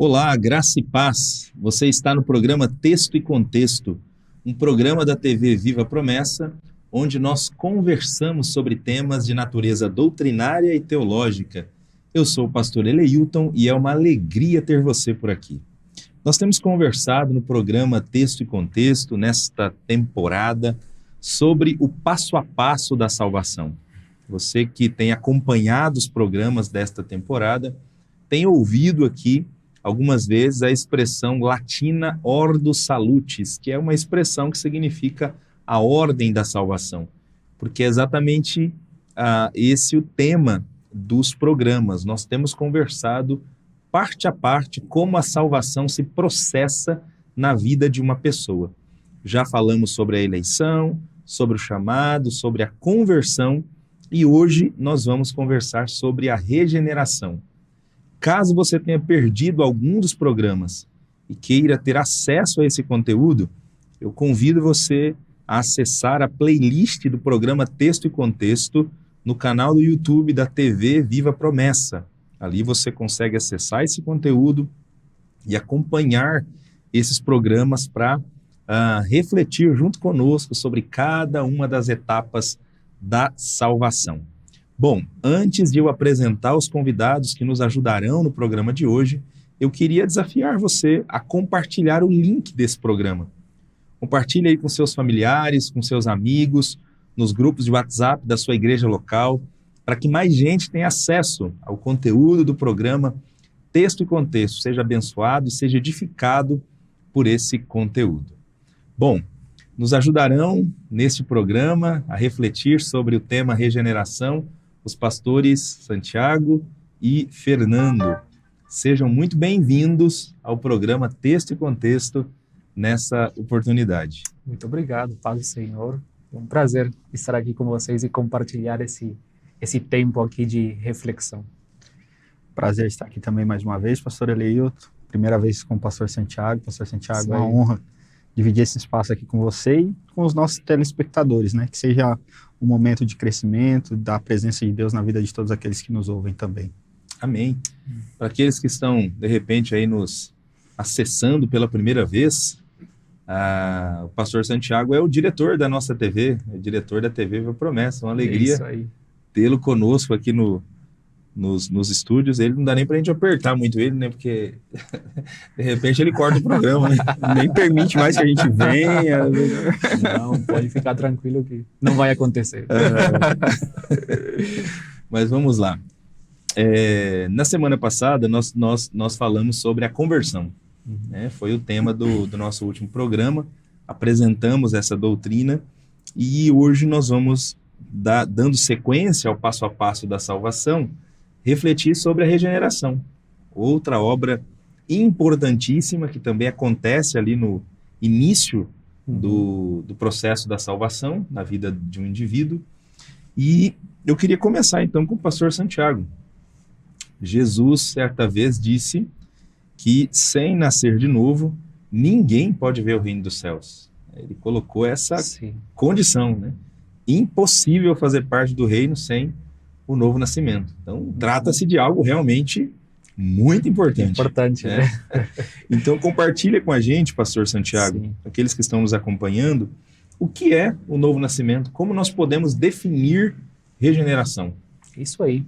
Olá, graça e paz. Você está no programa Texto e Contexto, um programa da TV Viva Promessa, onde nós conversamos sobre temas de natureza doutrinária e teológica. Eu sou o pastor Eleilton e é uma alegria ter você por aqui. Nós temos conversado no programa Texto e Contexto, nesta temporada, sobre o passo a passo da salvação. Você que tem acompanhado os programas desta temporada, tem ouvido aqui algumas vezes a expressão latina Ordo Salutis, que é uma expressão que significa a ordem da salvação, porque é exatamente esse o tema dos programas. Nós temos conversado parte a parte como a salvação se processa na vida de uma pessoa. Já falamos sobre a eleição, sobre o chamado, sobre a conversão, e hoje nós vamos conversar sobre a regeneração. Caso você tenha perdido algum dos programas e queira ter acesso a esse conteúdo, eu convido você a acessar a playlist do programa Texto e Contexto no canal do YouTube da TV Viva Promessa. Ali você consegue acessar esse conteúdo e acompanhar esses programas para refletir junto conosco sobre cada uma das etapas da salvação. Bom, antes de eu apresentar os convidados que nos ajudarão no programa de hoje, eu queria desafiar você a compartilhar o link desse programa. Compartilhe aí com seus familiares, com seus amigos, nos grupos de WhatsApp da sua igreja local, para que mais gente tenha acesso ao conteúdo do programa Texto e Contexto, seja abençoado e seja edificado por esse conteúdo. Bom, nos ajudarão neste programa a refletir sobre o tema regeneração os pastores Santiago e Fernando. Sejam muito bem-vindos ao programa Texto e Contexto nessa oportunidade. Muito obrigado, paz do Senhor. É um prazer estar aqui com vocês e compartilhar esse tempo aqui de reflexão. Prazer estar aqui também mais uma vez, pastor Eleilton. Primeira vez com o pastor Santiago. Pastor Santiago, é uma honra dividir esse espaço aqui com você e com os nossos telespectadores, né? Que seja um momento de crescimento, da presença de Deus na vida de todos aqueles que nos ouvem também. Amém. Para aqueles que estão, de repente, aí nos acessando pela primeira vez, o pastor Santiago é o diretor da nossa TV, é o diretor da TV Viva Promessa. Uma alegria tê-lo conosco aqui nos estúdios. Ele não dá nem pra gente apertar muito ele, né? Porque de repente ele corta o programa, né? Nem permite mais que a gente venha. Não, pode ficar tranquilo que não vai acontecer. Mas vamos lá. Na semana passada nós falamos sobre a conversão. Né? Foi o tema do nosso último programa. Apresentamos essa doutrina e hoje nós vamos, dando sequência ao passo a passo da salvação, refletir sobre a regeneração, outra obra importantíssima que também acontece ali no início do processo da salvação na vida de um indivíduo. E eu queria começar então com o pastor Santiago. Jesus certa vez disse que sem nascer de novo, ninguém pode ver o reino dos céus. Ele colocou essa condição, né? Impossível fazer parte do reino sem o novo nascimento. Então, trata-se de algo realmente muito importante. Importante, né? Então, compartilha com a gente, pastor Santiago, aqueles que estão nos acompanhando, o que é o novo nascimento, como nós podemos definir regeneração. Isso aí.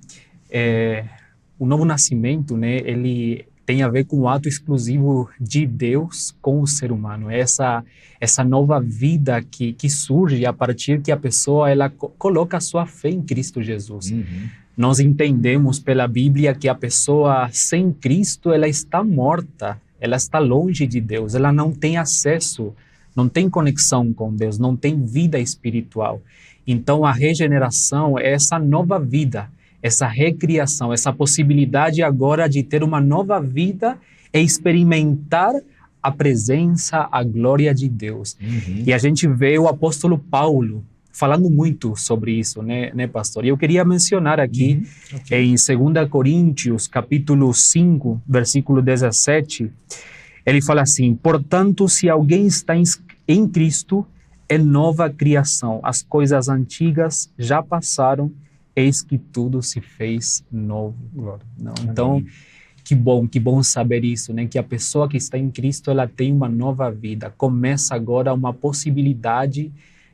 O novo nascimento, né, ele tem a ver com o ato exclusivo de Deus com o ser humano. Essa nova vida que surge a partir que a pessoa ela coloca a sua fé em Cristo Jesus. Nós entendemos pela Bíblia que a pessoa sem Cristo ela está morta, ela está longe de Deus, ela não tem acesso, não tem conexão com Deus, não tem vida espiritual. Então a regeneração é essa nova vida, essa recriação, essa possibilidade agora de ter uma nova vida e experimentar a presença, a glória de Deus. E a gente vê o apóstolo Paulo falando muito sobre isso, né pastor? E eu queria mencionar aqui em 2 Coríntios, capítulo 5, versículo 17, ele fala assim: portanto, se alguém está em Cristo, é nova criação. As coisas antigas já passaram, eis que tudo se fez novo. Não, então, que bom saber isso, né? Que a pessoa que está em Cristo, ela tem uma nova vida. Começa agora uma possibilidade,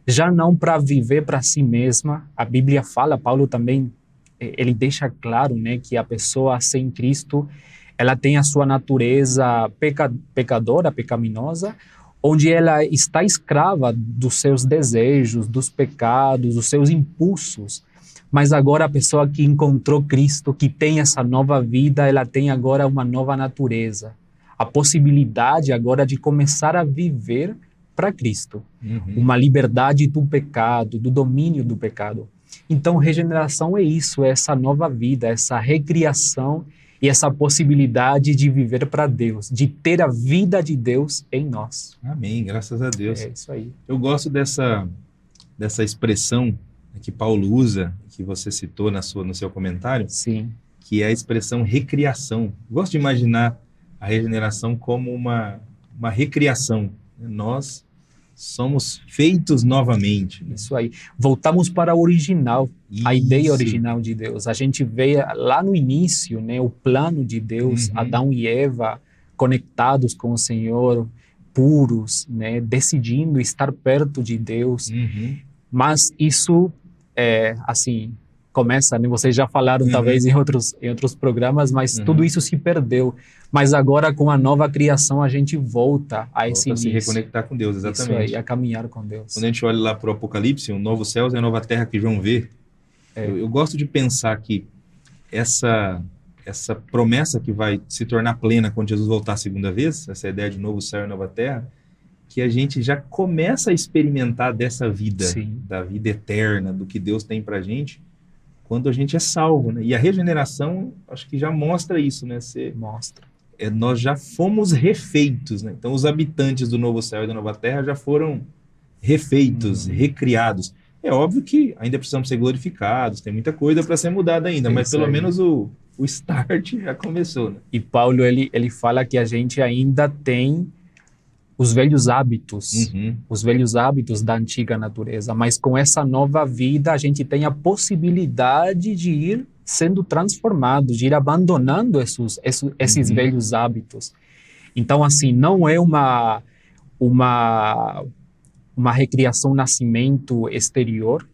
já não para viver para si mesma. A Bíblia fala, Paulo também, ele deixa claro, né, que a pessoa sem Cristo, ela tem a sua natureza pecadora, pecaminosa, onde ela está escrava dos seus desejos, dos pecados, dos seus impulsos. Mas agora a pessoa que encontrou Cristo, que tem essa nova vida, ela tem agora uma nova natureza. A possibilidade agora de começar a viver para Cristo. Uma liberdade do pecado, do domínio do pecado. Então, regeneração é isso, é essa nova vida, essa recriação e essa possibilidade de viver para Deus, de ter a vida de Deus em nós. Amém, graças a Deus. É isso aí. Eu gosto dessa expressão que Paulo usa, que você citou no seu comentário, Sim. que é a expressão recriação. Gosto de imaginar a regeneração como uma recriação. Nós somos feitos novamente. Isso aí. Voltamos para o original, a Isso. ideia original de Deus. A gente vê lá no início, né, o plano de Deus, Adão e Eva conectados com o Senhor, puros, né, decidindo estar perto de Deus. Mas isso, assim, começa, né, vocês já falaram talvez em outros programas, mas tudo isso se perdeu. Mas agora com a nova criação a gente volta a esse início. Se reconectar com Deus, exatamente. Isso aí, a caminhar com Deus. Quando a gente olha lá para o Apocalipse, um novo céu e a nova terra que João vê, eu gosto de pensar que essa promessa que vai se tornar plena quando Jesus voltar a segunda vez, essa ideia de novo céu e nova terra, que a gente já começa a experimentar dessa vida, da vida eterna, do que Deus tem para a gente, quando a gente é salvo, né? E a regeneração, acho que já mostra isso, né? Mostra. Nós já fomos refeitos, né? Então, os habitantes do novo céu e da nova terra já foram refeitos, recriados. É óbvio que ainda precisamos ser glorificados, tem muita coisa para ser mudada ainda, mas pelo menos o start já começou, né? E Paulo, ele fala que a gente ainda tem os velhos hábitos, os velhos hábitos da antiga natureza, mas com essa nova vida a gente tem a possibilidade de ir sendo transformado, de ir abandonando esses velhos hábitos. Então, assim, não é uma recriação, nascimento exterior,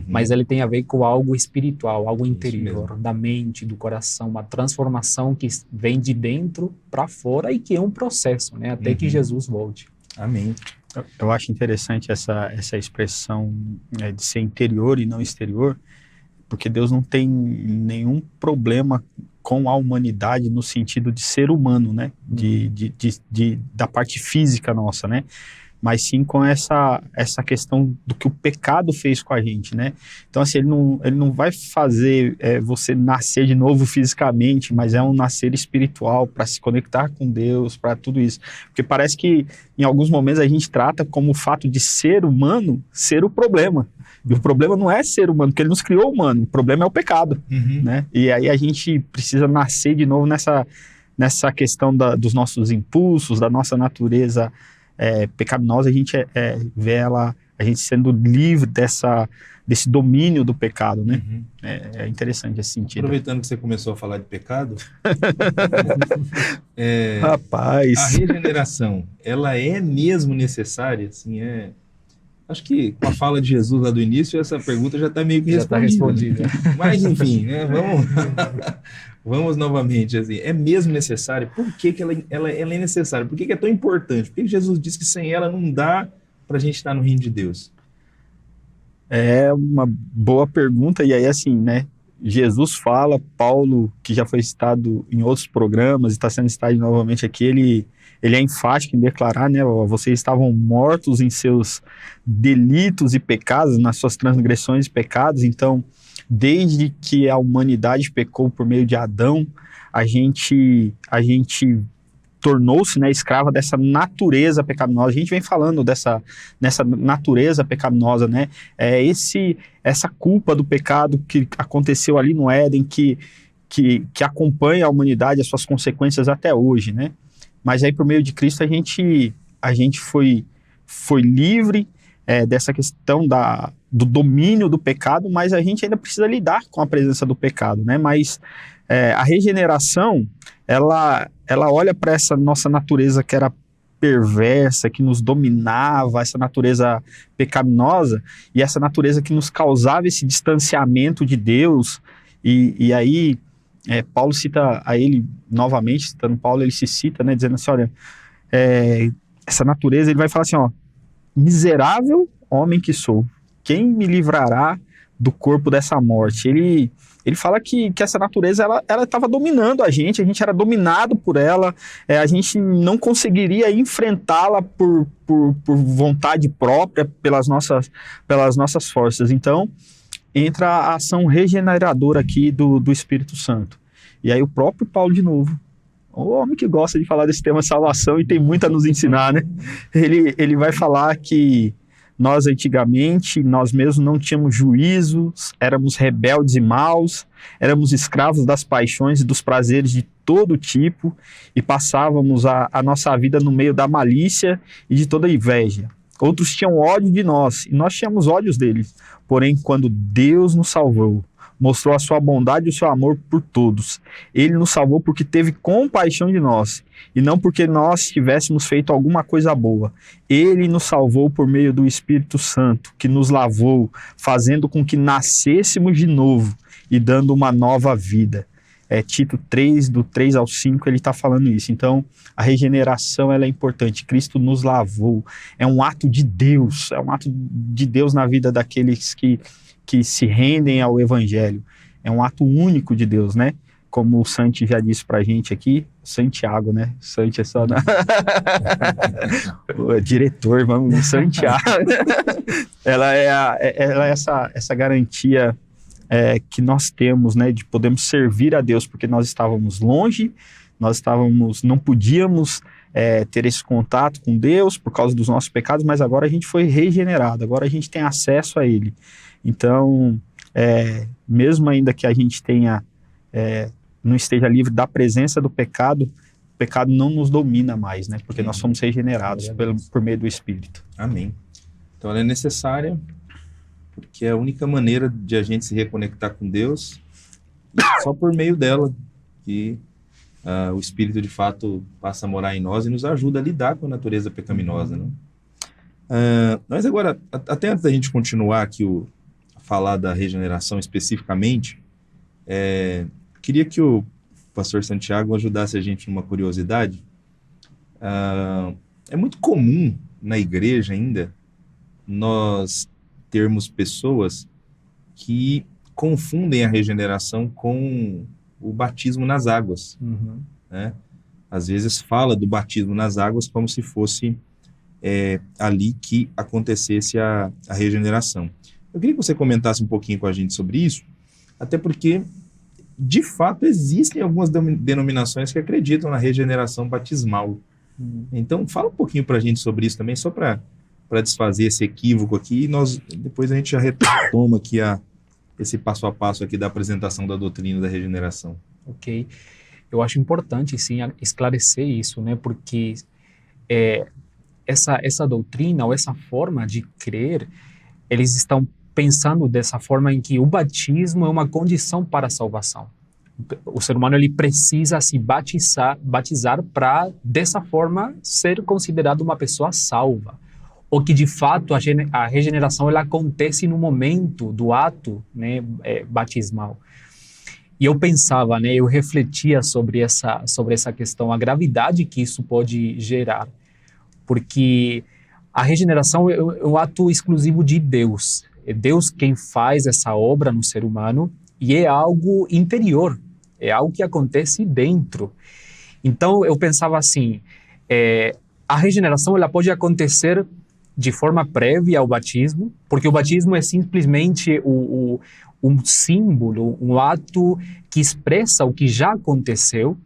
mas ele tem a ver com algo espiritual, algo interior, da mente, do coração, uma transformação que vem de dentro para fora e que é um processo, né, até que Jesus volte. Amém. Eu acho interessante essa expressão de ser interior e não exterior, porque Deus não tem nenhum problema com a humanidade no sentido de ser humano, né? Da parte física nossa, né? Mas sim com essa questão do que o pecado fez com a gente, né? Então, assim, ele não vai fazer você nascer de novo fisicamente, mas é um nascer espiritual para se conectar com Deus, para tudo isso. Porque parece que, em alguns momentos, a gente trata como o fato de ser humano ser o problema. E o problema não é ser humano, porque ele nos criou humano, o problema é o pecado, né? E aí a gente precisa nascer de novo nessa questão dos nossos impulsos, da nossa natureza pecaminosa. A gente vê a gente sendo livre desse domínio do pecado, né? É interessante esse sentido. Aproveitando que você começou a falar de pecado, rapaz, a regeneração, ela é mesmo necessária? Assim, acho que com a fala de Jesus lá do início, essa pergunta já está meio que respondida. Mas, enfim, né? Vamos novamente, assim, é mesmo necessário? Por que ela é necessária? Por que é tão importante? Por que Jesus disse que sem ela não dá para a gente estar no reino de Deus? É uma boa pergunta, e aí assim, né? Jesus fala, Paulo, que já foi citado em outros programas, e está sendo citado novamente aqui, ele é enfático em declarar, né? Vocês estavam mortos em seus delitos e pecados, nas suas transgressões e pecados. Então, desde que a humanidade pecou por meio de Adão, a gente tornou-se, né, escrava dessa natureza pecaminosa. A gente vem falando nessa natureza pecaminosa, né? Essa culpa do pecado que aconteceu ali no Éden, que acompanha a humanidade, as suas consequências até hoje, né? Mas aí, por meio de Cristo, a gente foi livre dessa questão do domínio do pecado, mas a gente ainda precisa lidar com a presença do pecado, né? Mas a regeneração, ela olha para essa nossa natureza que era perversa, que nos dominava, essa natureza pecaminosa, e essa natureza que nos causava esse distanciamento de Deus, e aí Paulo cita a ele, novamente, citando Paulo, ele se cita, né, dizendo assim, olha, essa natureza, ele vai falar assim, ó, miserável homem que sou, quem me livrará do corpo dessa morte? Ele fala que essa natureza, ela estava dominando a gente era dominado por ela, a gente não conseguiria enfrentá-la por vontade própria, pelas nossas forças. Então, entra a ação regeneradora aqui do Espírito Santo. E aí o próprio Paulo, de novo, o homem que gosta de falar desse tema salvação e tem muito a nos ensinar, né? Ele vai falar que nós antigamente, nós mesmos não tínhamos juízo, éramos rebeldes e maus, éramos escravos das paixões e dos prazeres de todo tipo e passávamos a nossa vida no meio da malícia e de toda inveja. Outros tinham ódio de nós e nós tínhamos ódios deles. Porém, quando Deus nos salvou, mostrou a sua bondade e o seu amor por todos. Ele nos salvou porque teve compaixão de nós, e não porque nós tivéssemos feito alguma coisa boa. Ele nos salvou por meio do Espírito Santo, que nos lavou, fazendo com que nascêssemos de novo e dando uma nova vida. Tito 3, do 3 ao 5, ele está falando isso. Então, a regeneração ela é importante. Cristo nos lavou. É um ato de Deus, na vida daqueles que se rendem ao Evangelho. É um ato único de Deus, né? Como o Santi já disse pra gente aqui, Santiago, né? Santi é só o diretor, vamos, Santiago. Ela é essa garantia que nós temos, né? De podermos servir a Deus, porque nós estávamos longe, não podíamos ter esse contato com Deus por causa dos nossos pecados, mas agora a gente foi regenerado, agora a gente tem acesso a Ele. Então, mesmo ainda que a gente não esteja livre da presença do pecado, o pecado não nos domina mais, né? Porque nós somos regenerados por meio do Espírito. Amém. Então ela é necessária, porque é a única maneira de a gente se reconectar com Deus, e só por meio dela que o Espírito de fato passa a morar em nós e nos ajuda a lidar com a natureza pecaminosa, né? Mas agora, até antes da gente continuar aqui falar da regeneração especificamente, queria que o pastor Santiago ajudasse a gente numa curiosidade. É muito comum na igreja ainda nós termos pessoas que confundem a regeneração com o batismo nas águas. Uhum. Né? Às vezes fala do batismo nas águas como se fosse ali que acontecesse a regeneração. Eu queria que você comentasse um pouquinho com a gente sobre isso, até porque, de fato, existem algumas denominações que acreditam na regeneração batismal. Então, fala um pouquinho para a gente sobre isso também, só para desfazer esse equívoco aqui, e depois a gente já retoma aqui esse passo a passo aqui da apresentação da doutrina da regeneração. Ok. Eu acho importante, sim, esclarecer isso, né? Porque essa doutrina ou essa forma de crer, eles estão pensando dessa forma em que o batismo é uma condição para a salvação. O ser humano ele precisa se batizar para, dessa forma, ser considerado uma pessoa salva. Ou que, de fato, a regeneração ela acontece no momento do ato, né, batismal. E eu pensava, né, eu refletia sobre essa questão, a gravidade que isso pode gerar. Porque a regeneração é um ato exclusivo de Deus. É Deus quem faz essa obra no ser humano e é algo interior, é algo que acontece dentro. Então, eu pensava assim, a regeneração ela pode acontecer de forma prévia ao batismo, porque o batismo é simplesmente um símbolo, um ato que expressa o que já aconteceu,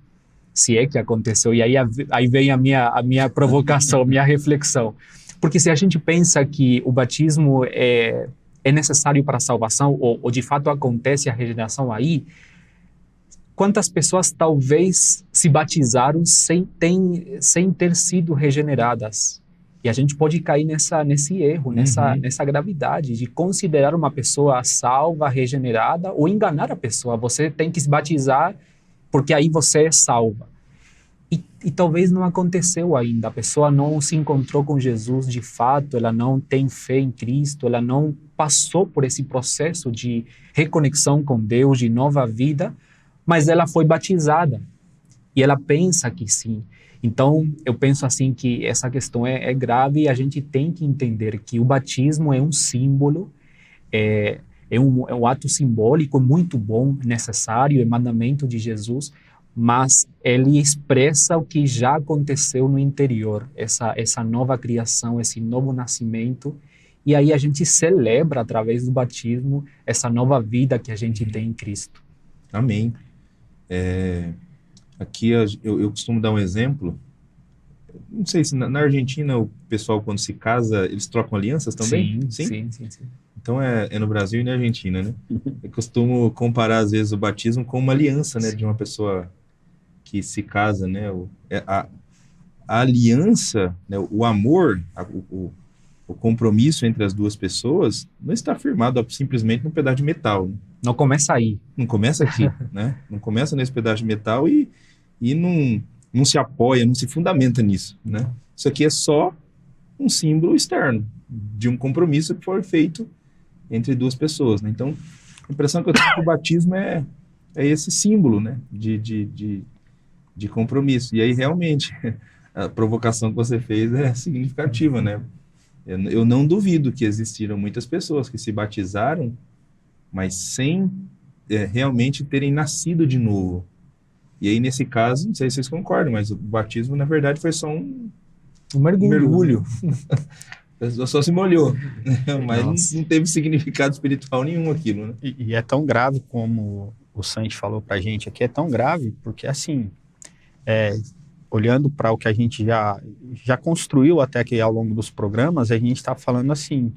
se é que aconteceu, e aí vem a minha provocação, minha reflexão. Porque se a gente pensa que o batismo é necessário para a salvação, ou de fato acontece a regeneração aí, quantas pessoas talvez se batizaram sem ter sido regeneradas? E a gente pode cair nesse erro, nessa gravidade de considerar uma pessoa salva, regenerada, ou enganar a pessoa. Você tem que se batizar porque aí você é salva. E talvez não aconteceu ainda, a pessoa não se encontrou com Jesus de fato, ela não tem fé em Cristo, ela não passou por esse processo de reconexão com Deus, de nova vida, mas ela foi batizada e ela pensa que sim. Então, eu penso assim que essa questão é grave e a gente tem que entender que o batismo é um símbolo, é um ato simbólico muito bom, necessário, é mandamento de Jesus, mas ele expressa o que já aconteceu no interior, essa nova criação, esse novo nascimento, e aí a gente celebra através do batismo essa nova vida que a gente tem em Cristo. Amém. Aqui eu costumo dar um exemplo, não sei se na Argentina o pessoal quando se casa, eles trocam alianças também? Sim. Então é no Brasil e na Argentina, né? Eu costumo comparar às vezes o batismo com uma aliança, né, de uma pessoa que se casa, né? A aliança, né, o amor, o compromisso entre as duas pessoas não está firmado simplesmente num pedaço de metal, né? Não começa aí. Não começa aqui, né? Não começa nesse pedaço de metal e não se apoia, não se fundamenta nisso, né? Isso aqui é só um símbolo externo de um compromisso que foi feito entre duas pessoas, né? Então, a impressão que eu tenho é que o batismo é esse símbolo, né? De compromisso. E aí, realmente, a provocação que você fez é significativa, né? Eu não duvido que existiram muitas pessoas que se batizaram, mas sem realmente terem nascido de novo. E aí, nesse caso, não sei se vocês concordam, mas o batismo, na verdade, foi só um mergulho. Só se molhou, mas não teve significado espiritual nenhum aquilo, né? E é tão grave como o Santi falou pra gente aqui, é tão grave, porque assim, olhando para o que a gente já construiu até aqui ao longo dos programas, a gente está falando assim,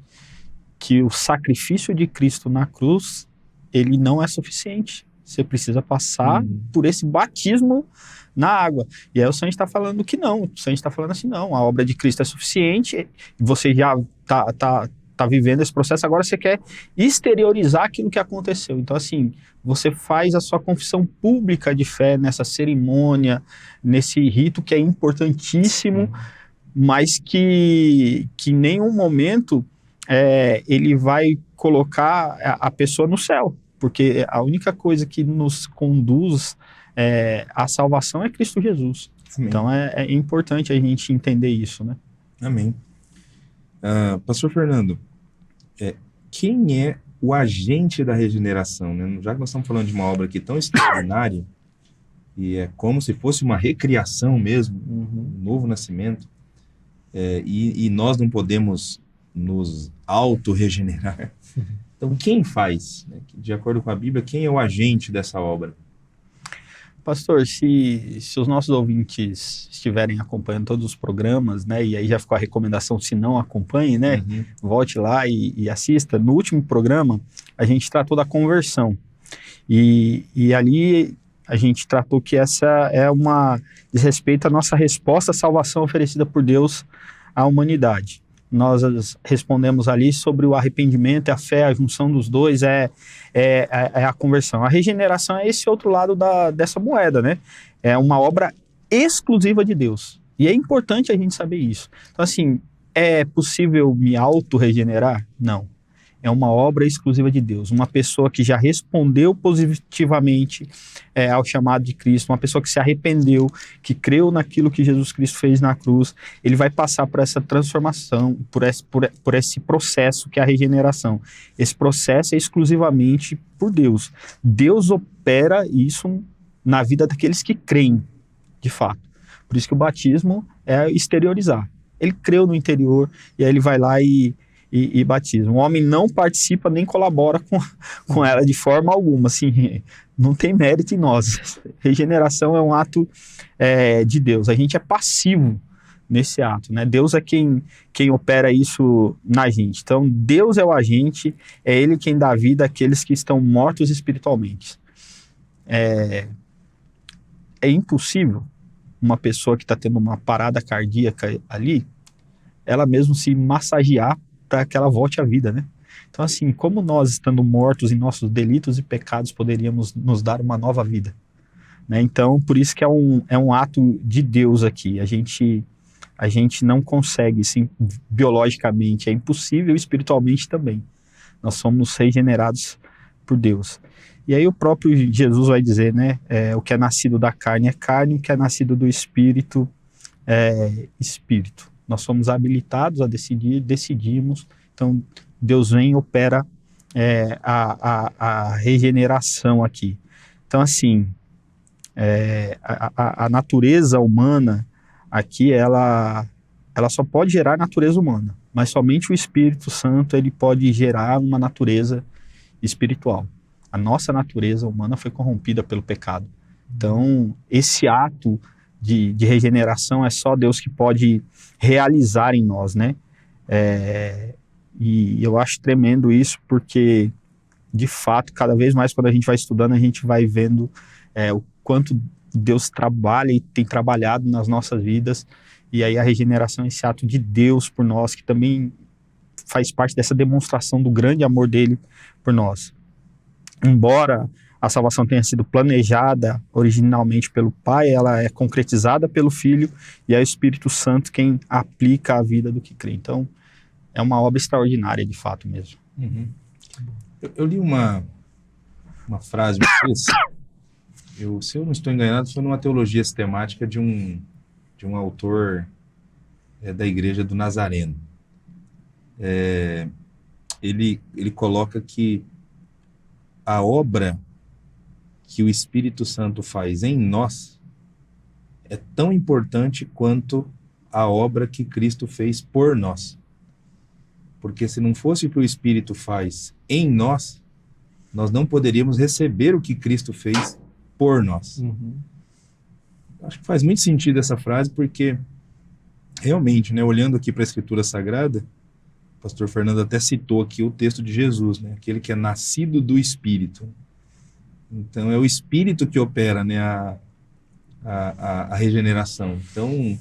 que o sacrifício de Cristo na cruz, ele não é suficiente. Você precisa passar por esse batismo na água. E aí o Santi está falando que não. O Santi está falando assim, não, a obra de Cristo é suficiente, você já tá vivendo esse processo, agora você quer exteriorizar aquilo que aconteceu. Então, assim, você faz a sua confissão pública de fé nessa cerimônia, nesse rito que é importantíssimo, mas que em nenhum momento ele vai colocar a pessoa no céu. Porque a única coisa que nos conduz à salvação é Cristo Jesus. Amém. Então é importante a gente entender isso, né? Amém. Pastor Fernando, quem é o agente da regeneração, né? Já que nós estamos falando de uma obra aqui tão extraordinária, e é como se fosse uma recriação mesmo, um novo nascimento, e nós não podemos nos auto-regenerar. Então, quem faz? De acordo com a Bíblia, quem é o agente dessa obra? Pastor, se os nossos ouvintes estiverem acompanhando todos os programas, né, e aí já ficou a recomendação, se não acompanhe, né, volte lá e assista. No último programa, a gente tratou da conversão. E ali a gente tratou que essa diz respeito à nossa resposta à salvação oferecida por Deus à humanidade. Nós respondemos ali sobre o arrependimento, a fé, a junção dos dois, é a conversão. A regeneração é esse outro lado dessa moeda, né? É uma obra exclusiva de Deus. E é importante a gente saber isso. Então, assim, é possível me auto-regenerar? Não. É uma obra exclusiva de Deus. Uma pessoa que já respondeu positivamente ao chamado de Cristo, uma pessoa que se arrependeu, que creu naquilo que Jesus Cristo fez na cruz, ele vai passar por essa transformação, por esse processo que é a regeneração. Esse processo é exclusivamente por Deus. Deus opera isso na vida daqueles que creem, de fato. Por isso que o batismo é exteriorizar. Ele creu no interior e aí ele vai lá e batiza. O homem não participa nem colabora com ela de forma alguma, assim, não tem mérito em nós. Regeneração é um ato de Deus, a gente é passivo nesse ato, né? Deus é quem opera isso na gente. Então, Deus é o agente, é Ele quem dá vida àqueles que estão mortos espiritualmente. É impossível uma pessoa que está tendo uma parada cardíaca ali, ela mesmo se massagear para que ela volte à vida, né? Então, assim, como nós, estando mortos em nossos delitos e pecados, poderíamos nos dar uma nova vida? né? Então, por isso que é um ato de Deus aqui. A gente não consegue, sim, biologicamente, é impossível, espiritualmente também. Nós somos regenerados por Deus. E aí o próprio Jesus vai dizer, né, o que é nascido da carne é carne, o que é nascido do espírito é espírito. Nós somos habilitados a decidir, decidimos. Então Deus vem e opera a regeneração aqui. Então assim, a natureza humana aqui, ela só pode gerar natureza humana, mas somente o Espírito Santo ele pode gerar uma natureza espiritual. A nossa natureza humana foi corrompida pelo pecado. Então, esse ato de regeneração é só Deus que pode realizar em nós, né? E eu acho tremendo isso, porque, de fato, cada vez mais quando a gente vai estudando, a gente vai vendo o quanto Deus trabalha e tem trabalhado nas nossas vidas, e aí a regeneração é esse ato de Deus por nós, que também faz parte dessa demonstração do grande amor dele por nós. Embora a salvação tenha sido planejada originalmente pelo Pai, ela é concretizada pelo Filho, e é o Espírito Santo quem aplica a vida do que crê. Então, é uma obra extraordinária, de fato mesmo. Uhum. Eu li uma frase uma vez, se eu não estou enganado, foi numa teologia sistemática de um autor da Igreja do Nazareno. Ele coloca que a obra que o Espírito Santo faz em nós é tão importante quanto a obra que Cristo fez por nós. Porque se não fosse o que o Espírito faz em nós, nós não poderíamos receber o que Cristo fez por nós. Uhum. Acho que faz muito sentido essa frase, porque realmente, né, olhando aqui para a Escritura Sagrada, o pastor Fernando até citou aqui o texto de Jesus, né, aquele que é nascido do Espírito. Então é o Espírito que opera, né, a regeneração. Então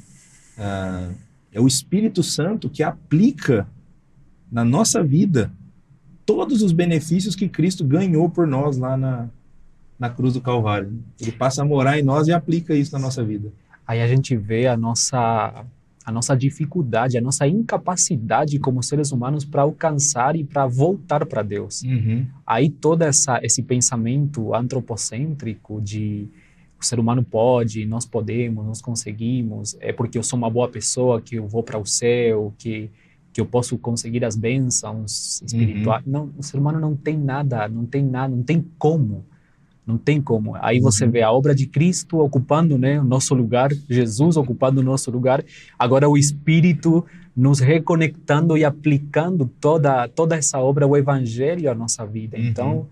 é o Espírito Santo que aplica na nossa vida todos os benefícios que Cristo ganhou por nós lá na cruz do Calvário. Ele passa a morar em nós e aplica isso na nossa vida. Aí a gente vê a nossa dificuldade, a nossa incapacidade como seres humanos para alcançar e para voltar para Deus. Uhum. Aí todo esse pensamento antropocêntrico de o ser humano pode, nós podemos, nós conseguimos, é porque eu sou uma boa pessoa que eu vou para o céu, que eu posso conseguir as bênçãos espirituais. Não, o ser humano não tem nada, não tem como. Não tem como. Aí você vê a obra de Cristo ocupando, né, o nosso lugar, Jesus ocupando o nosso lugar, agora o Espírito nos reconectando e aplicando toda essa obra, o Evangelho à nossa vida. Então,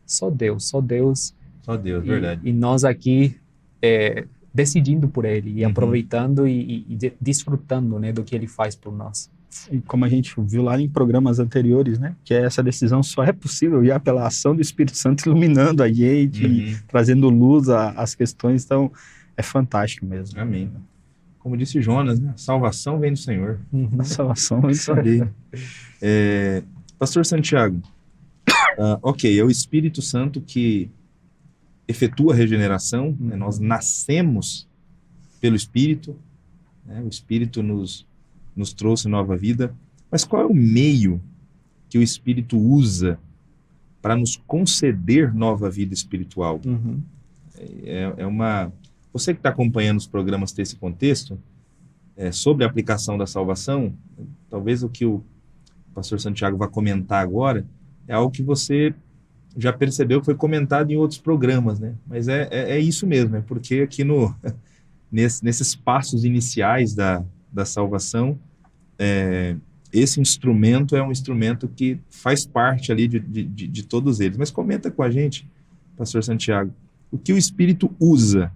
só Deus. Só Deus, verdade. E nós aqui decidindo por Ele e aproveitando e desfrutando, né, do que Ele faz por nós. E como a gente viu lá em programas anteriores, né, que essa decisão só é possível já pela ação do Espírito Santo iluminando a gente, e trazendo luz às questões. Então, é fantástico mesmo. Amém. Como disse Jonas, né, a salvação vem do Senhor. A salvação vem do Senhor. Pastor Santiago, é o Espírito Santo que efetua a regeneração, né, nós nascemos pelo Espírito, né, o Espírito nos trouxe nova vida, mas qual é o meio que o Espírito usa para nos conceder nova vida espiritual? Você que está acompanhando os programas Texto e Contexto, sobre a aplicação da salvação, talvez o que o pastor Santiago vai comentar agora é algo que você já percebeu que foi comentado em outros programas, né? Mas é isso mesmo, porque aqui nesses passos iniciais da salvação, esse instrumento é um instrumento que faz parte ali de todos eles. Mas comenta com a gente, pastor Santiago, o que o Espírito usa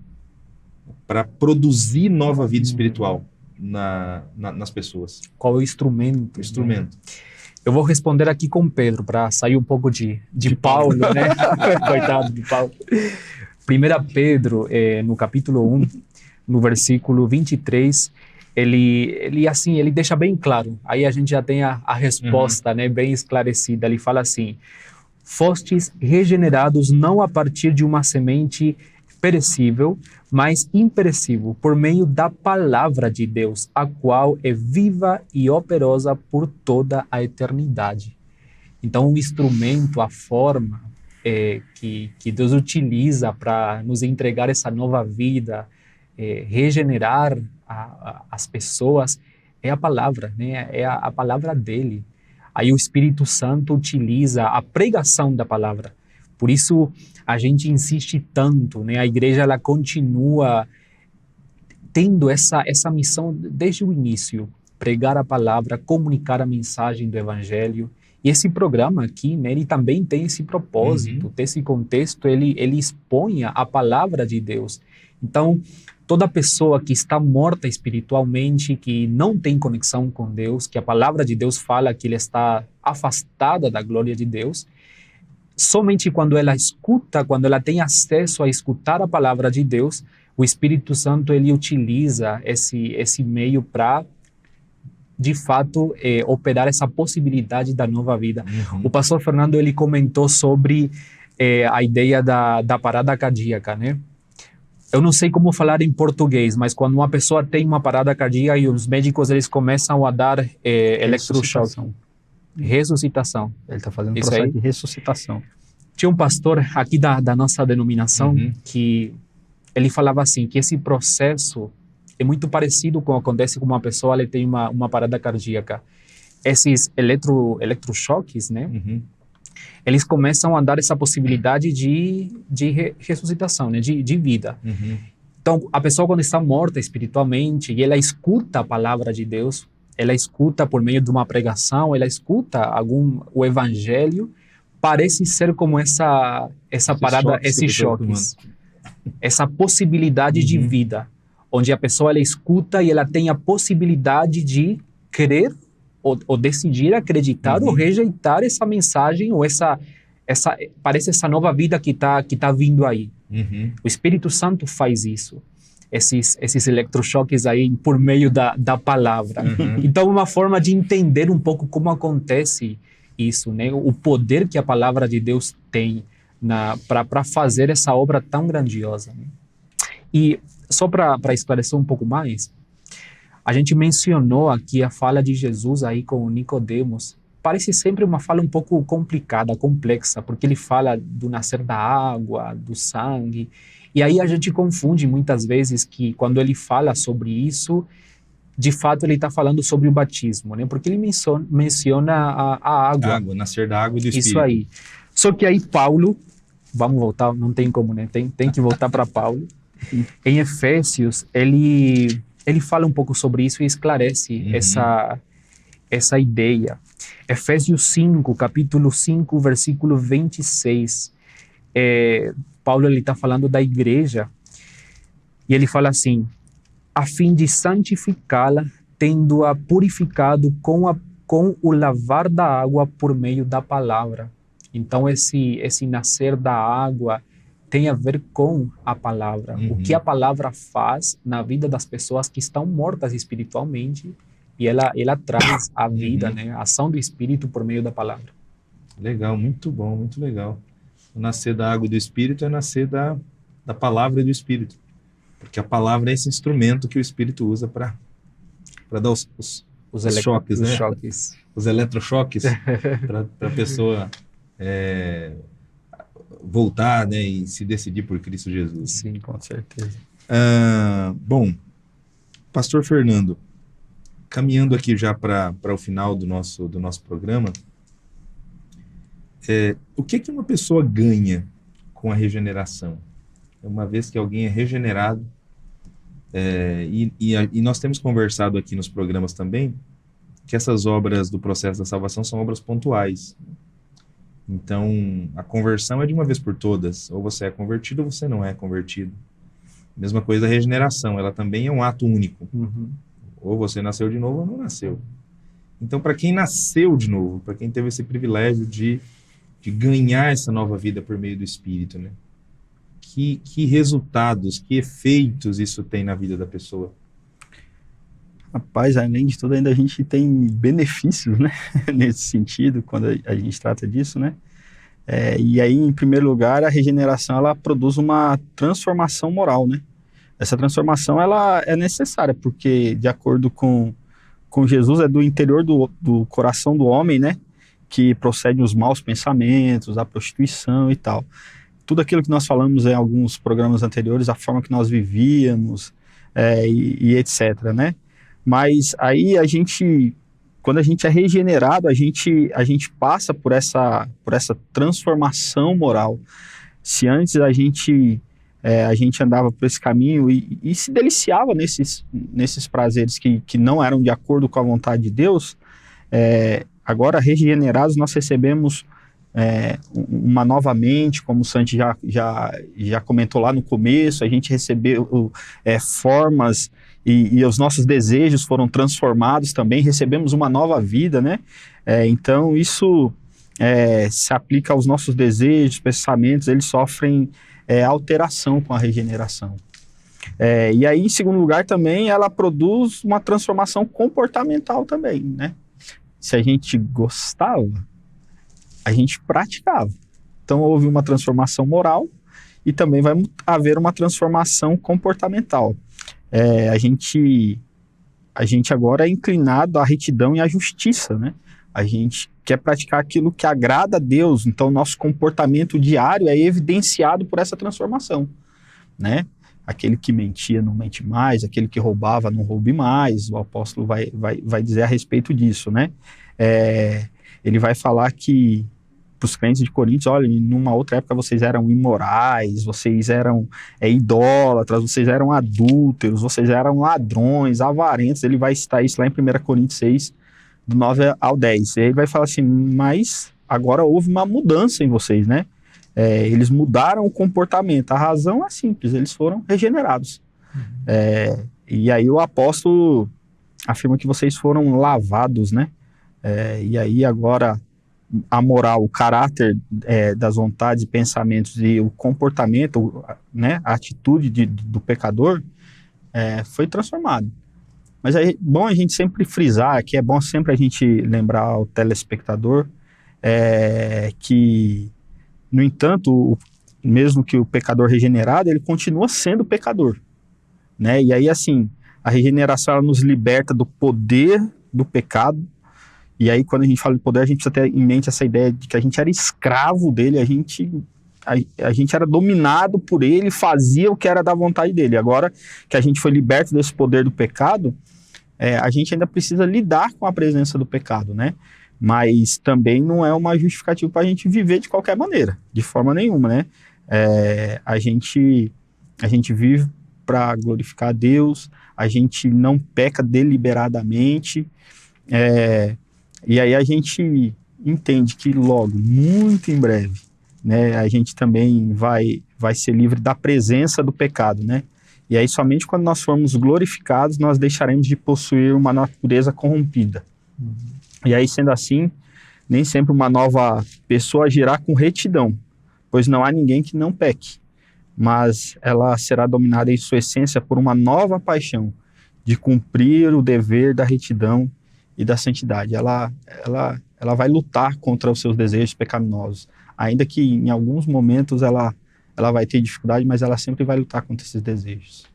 para produzir nova vida espiritual nas pessoas. Qual é o instrumento? O instrumento. Eu vou responder aqui com Pedro, para sair um pouco de Paulo, né? Coitado de Paulo. 1 Pedro, no capítulo 1, no versículo 23, ele deixa bem claro. Aí a gente já tem a resposta, né, bem esclarecida. Ele fala assim: fostes regenerados não a partir de uma semente perecível, mas imperecível, por meio da palavra de Deus, a qual é viva e operosa por toda a eternidade. Então, o instrumento, a forma que Deus utiliza para nos entregar essa nova vida, regenerar as pessoas, é a palavra, né? É a palavra dele. Aí o Espírito Santo utiliza a pregação da palavra. Por isso, a gente insiste tanto, né? A igreja, ela continua tendo essa missão desde o início, pregar a palavra, comunicar a mensagem do Evangelho. E esse programa aqui, né, ele também tem esse propósito, esse contexto, ele expõe a palavra de Deus. Então, toda pessoa que está morta espiritualmente, que não tem conexão com Deus, que a palavra de Deus fala que ele está afastada da glória de Deus, somente quando ela escuta, quando ela tem acesso a escutar a palavra de Deus, o Espírito Santo ele utiliza esse meio para, de fato, operar essa possibilidade da nova vida. O pastor Fernando ele comentou sobre a ideia da parada cardíaca, né? Eu não sei como falar em português, mas quando uma pessoa tem uma parada cardíaca e os médicos eles começam a dar eletrochoque. Ressuscitação. Ele está fazendo um processo de ressuscitação. Tinha um pastor aqui da nossa denominação que ele falava assim, que esse processo é muito parecido com o que acontece com uma pessoa que tem uma parada cardíaca. Esses eletrochoques, né? Eles começam a dar essa possibilidade de ressuscitação, né? De vida. Então, a pessoa quando está morta espiritualmente e ela escuta a palavra de Deus, ela escuta por meio de uma pregação, ela escuta o evangelho, parece ser como essa parada, esses choques, essa possibilidade de vida, onde a pessoa ela escuta e ela tem a possibilidade de crer ou decidir acreditar ou rejeitar essa mensagem ou parece essa nova vida que tá vindo aí. O Espírito Santo faz isso. Esses eletrochoques aí por meio da palavra. Então, uma forma de entender um pouco como acontece isso, né? O poder que a palavra de Deus tem para fazer essa obra tão grandiosa. Né? E só para esclarecer um pouco mais, a gente mencionou aqui a fala de Jesus aí com Nicodemos. Parece sempre uma fala um pouco complicada, complexa, porque ele fala do nascer da água, do sangue. E aí a gente confunde muitas vezes que quando ele fala sobre isso, de fato ele está falando sobre o batismo, né? Porque ele menciona a água. Água, nascer da água e do Espírito. Isso aí. Só que aí Paulo, vamos voltar, não tem como, né? Tem que voltar para Paulo. Em Efésios, ele fala um pouco sobre isso e esclarece essa ideia. Efésios 5, capítulo 5, versículo 26. Paulo está falando da igreja e ele fala assim, a fim de santificá-la, tendo-a purificado com o lavar da água por meio da palavra. Então esse nascer da água tem a ver com a palavra. O que a palavra faz na vida das pessoas que estão mortas espiritualmente e ela traz a vida, né? A ação do Espírito por meio da palavra. Legal, muito bom, muito legal. O nascer da água e do Espírito é nascer da palavra e do Espírito. Porque a palavra é esse instrumento que o Espírito usa para dar os choques, né? Os eletrochoques para a pessoa voltar, né, e se decidir por Cristo Jesus. Sim, com certeza. Bom, Pastor Fernando, caminhando aqui já para o final do nosso programa, o que uma pessoa ganha com a regeneração? Uma vez que alguém é regenerado, e nós temos conversado aqui nos programas também, que essas obras do processo da salvação são obras pontuais. Então, a conversão é de uma vez por todas. Ou você é convertido ou você não é convertido. Mesma coisa a regeneração, ela também é um ato único. Ou você nasceu de novo ou não nasceu. Então, para quem nasceu de novo, para quem teve esse privilégio de ganhar essa nova vida por meio do Espírito, né? Que resultados, que efeitos isso tem na vida da pessoa? Rapaz, além de tudo, ainda a gente tem benefícios, né? Nesse sentido, quando a gente trata disso, né? E aí, em primeiro lugar, a regeneração ela produz uma transformação moral, né? Essa transformação ela é necessária, porque, de acordo com Jesus, é do interior do coração do homem, né? Que procedem os maus pensamentos, a prostituição e tal. Tudo aquilo que nós falamos em alguns programas anteriores, a forma que nós vivíamos, e etc, né? Mas aí quando a gente é regenerado, a gente passa por essa transformação moral. Se antes a gente andava por esse caminho e se deliciava nesses prazeres que não eram de acordo com a vontade de Deus, agora regenerados nós recebemos uma nova mente, como o Santi já comentou lá no começo, a gente recebeu formas e os nossos desejos foram transformados também, recebemos uma nova vida, né? Então isso se aplica aos nossos desejos, pensamentos, eles sofrem alteração com a regeneração. E aí, em segundo lugar, também ela produz uma transformação comportamental também, né? Se a gente gostava, a gente praticava. Então houve uma transformação moral e também vai haver uma transformação comportamental. A gente agora é inclinado à retidão e à justiça, né? A gente quer praticar aquilo que agrada a Deus, então nosso comportamento diário é evidenciado por essa transformação, né? Aquele que mentia não mente mais, aquele que roubava não roube mais, o apóstolo vai dizer a respeito disso, né? Ele vai falar que para os crentes de Coríntios, olha, numa outra época vocês eram imorais, vocês eram idólatras, vocês eram adúlteros, vocês eram ladrões, avarentos. Ele vai citar isso lá em 1 Coríntios 6, do 9 ao 10. E aí ele vai falar assim, mas agora houve uma mudança em vocês, né? Eles mudaram o comportamento. A razão é simples, eles foram regenerados. E aí o apóstolo afirma que vocês foram lavados, né? E aí agora a moral, o caráter das vontades e pensamentos e o comportamento, né, a atitude do pecador foi transformado. Mas é bom a gente sempre frisar, que é bom sempre a gente lembrar ao telespectador que, no entanto, mesmo que o pecador regenerado, ele continua sendo pecador, né? E aí, assim, a regeneração ela nos liberta do poder do pecado. E aí, quando a gente fala de poder, a gente precisa ter em mente essa ideia de que a gente era escravo dele, a gente era dominado por ele, fazia o que era da vontade dele. Agora que a gente foi liberto desse poder do pecado, a gente ainda precisa lidar com a presença do pecado, né? Mas também não é uma justificativa para a gente viver de qualquer maneira, de forma nenhuma, né? A gente vive para glorificar a Deus, a gente não peca deliberadamente, e aí a gente entende que logo, muito em breve, né, a gente também vai ser livre da presença do pecado, né? E aí somente quando nós formos glorificados, nós deixaremos de possuir uma natureza corrompida. E aí, sendo assim, nem sempre uma nova pessoa agirá com retidão, pois não há ninguém que não peque, mas ela será dominada em sua essência por uma nova paixão de cumprir o dever da retidão e da santidade. Ela vai lutar contra os seus desejos pecaminosos, ainda que em alguns momentos ela vai ter dificuldade, mas ela sempre vai lutar contra esses desejos.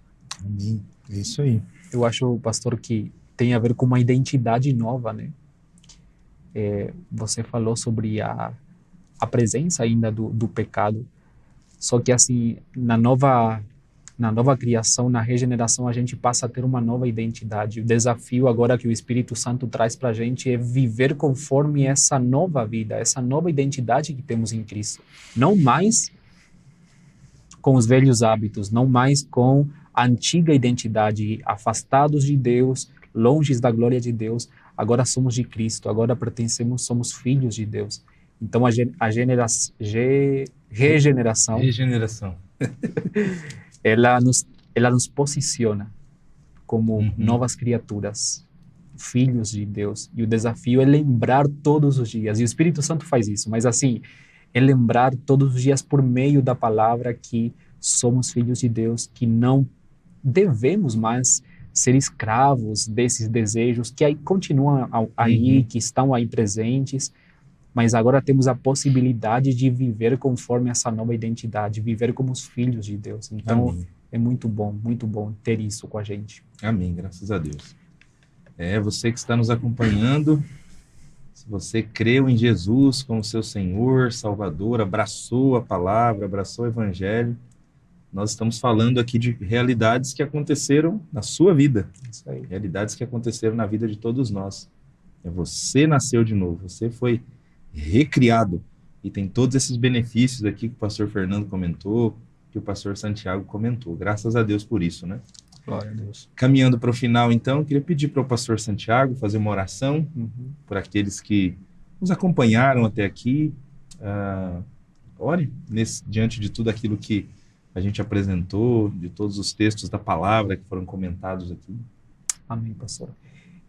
Amém. É isso aí. Eu acho, pastor, que tem a ver com uma identidade nova, né? Você falou sobre a presença ainda do pecado, só que assim, na nova criação, na regeneração, a gente passa a ter uma nova identidade. O desafio agora que o Espírito Santo traz para a gente é viver conforme essa nova vida, essa nova identidade que temos em Cristo. Não mais com os velhos hábitos, não mais com a antiga identidade, afastados de Deus, longe da glória de Deus. Agora somos de Cristo, agora somos filhos de Deus. Então a regeneração ela nos posiciona como novas criaturas, filhos de Deus. E o desafio é lembrar todos os dias. E o Espírito Santo faz isso, mas assim, é lembrar todos os dias por meio da palavra que somos filhos de Deus, que não devemos mais ser escravos desses desejos que aí continuam aí, que estão aí presentes, mas agora temos a possibilidade de viver conforme essa nova identidade, viver como os filhos de Deus. Então, Amém. é muito bom ter isso com a gente. Amém, graças a Deus. Você que está nos acompanhando, se você creu em Jesus como seu Senhor, Salvador, abraçou a palavra, abraçou o Evangelho, nós estamos falando aqui de realidades que aconteceram na sua vida, Isso aí. realidades que aconteceram na vida de todos nós. Você nasceu de novo, você foi recriado e tem todos esses benefícios aqui que o pastor Fernando comentou, que o pastor Santiago comentou. Graças a Deus por isso, né? Glória a Deus. Caminhando para o final, então, queria pedir para o pastor Santiago fazer uma oração por aqueles que nos acompanharam até aqui. Ore diante de tudo aquilo que a gente apresentou, de todos os textos da palavra que foram comentados aqui. Amém, pastor.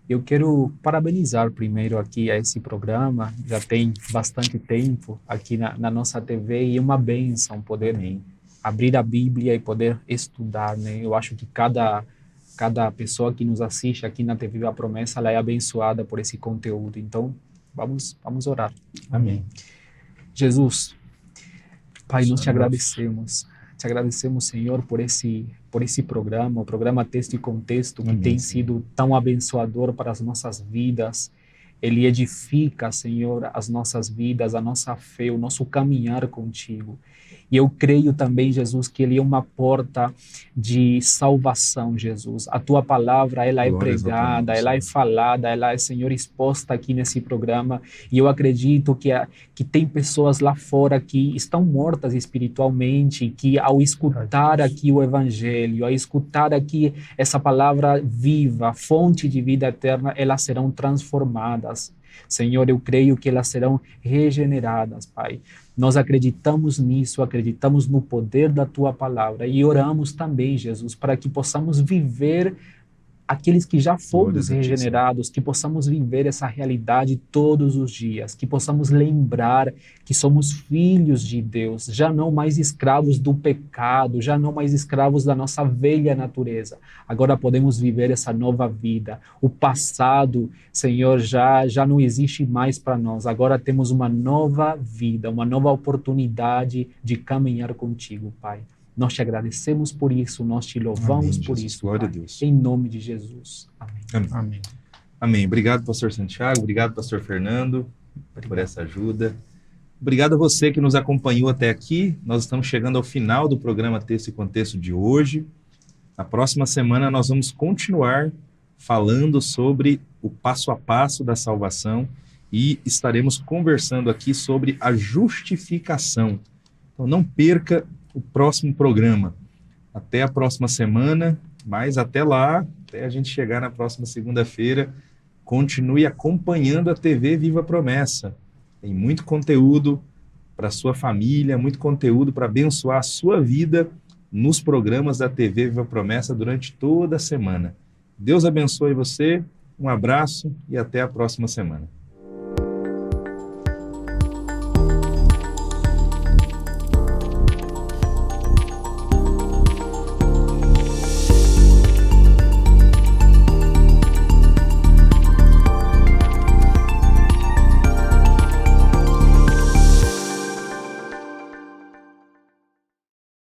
Eu quero parabenizar primeiro aqui a esse programa, já tem bastante tempo aqui na nossa TV, e é uma bênção poder abrir a Bíblia e poder estudar, né? Eu acho que cada pessoa que nos assiste aqui na TV A Promessa, ela é abençoada por esse conteúdo. Então, vamos orar. Amém. Jesus, Pai, nós te agradecemos. Te agradecemos, Senhor, por esse programa, o programa Texto e Contexto, que tem sido tão abençoador para as nossas vidas. Ele edifica, Senhor, as nossas vidas, a nossa fé, o nosso caminhar contigo. E eu creio também, Jesus, que ele é uma porta de salvação, Jesus. A tua palavra, ela é pregada, ela é falada, ela é, Senhor, exposta aqui nesse programa. E eu acredito que tem pessoas lá fora que estão mortas espiritualmente, que ao escutar aqui o Evangelho, ao escutar aqui essa palavra viva, fonte de vida eterna, elas serão transformadas. Senhor, eu creio que elas serão regeneradas, Pai. Nós acreditamos nisso, acreditamos no poder da Tua palavra e oramos também, Jesus, para que possamos viver aqueles que já fomos regenerados, que possamos viver essa realidade todos os dias, que possamos lembrar que somos filhos de Deus, já não mais escravos do pecado, já não mais escravos da nossa velha natureza. Agora podemos viver essa nova vida. O passado, Senhor, já não existe mais para nós. Agora temos uma nova vida, uma nova oportunidade de caminhar contigo, Pai. Nós te agradecemos por isso, nós te louvamos por isso. Glória Pai. a Deus. Em nome de Jesus. Amém. Amém. Amém. Amém. Obrigado, pastor Santiago. Obrigado, pastor Fernando, por essa ajuda. Obrigado a você que nos acompanhou até aqui. Nós estamos chegando ao final do programa Texto e Contexto de hoje. Na próxima semana nós vamos continuar falando sobre o passo a passo da salvação e estaremos conversando aqui sobre a justificação. Então não perca o próximo programa. Até a próxima semana, mas até lá, até a gente chegar na próxima segunda-feira, continue acompanhando a TV Viva Promessa. Tem muito conteúdo para a sua família, muito conteúdo para abençoar a sua vida nos programas da TV Viva Promessa durante toda a semana. Deus abençoe você, um abraço e até a próxima semana.